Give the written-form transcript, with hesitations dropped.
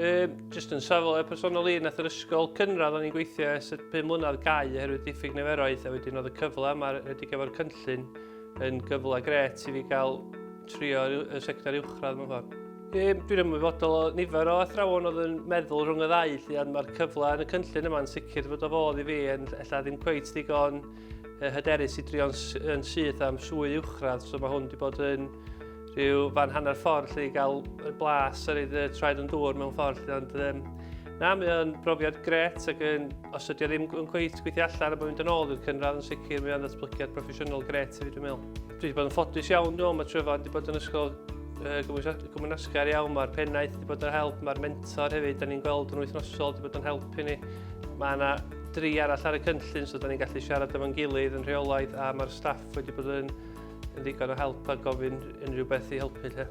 Jyst yn safle personol i, nath yr ysgol cynradd o'n i'n gweithio ers 5 mlynedd gau oherwydd diffyg niferoedd, a wedyn oedd y cyfle yma wedi efo'r cynllun yn gyfle gret i fi gael trio y sector uwchradd mewn ffordd. Dwi'n ymwybodol o nifer o athrawon oedd yn meddwl rhwng y ddau, ond mae'r cyfle yn y cynllun yma'n sicr fod o fodd i fi, yn ella ddim cweit digon hyderus i drio'n syth am swy uwchradd, so mae hwn wedi bod yn rhyw fan hanner ffordd lle i gael y blas ar ei traed yn dŵr mewn ffordd. Ond mae o'n brofiad gret ac os ydy o ddim yn cweit gweithio allan a bod mynd yn ôl i'r cynradd yn sicr, mae o'n ddatblygiad proffesiynol gret i fi, dwi'n meddwl. Dwi wedi bod yn ffodus iawn, mae Tryfan wedi bod yn ysgol gymwynasgar iawn, mae'r pennaeth wedi bod yn help, mae'r mentor hefyd, da ni'n gweld yn wythnosol wedi bod yn help i ni. Mae yna 3 arall ar y cynllun, so da ni'n gallu siarad efo'n gilydd yn rheolaidd, a mae'r staff wedi bod yn ddigon o help a gofyn unrhyw beth i helpu lle.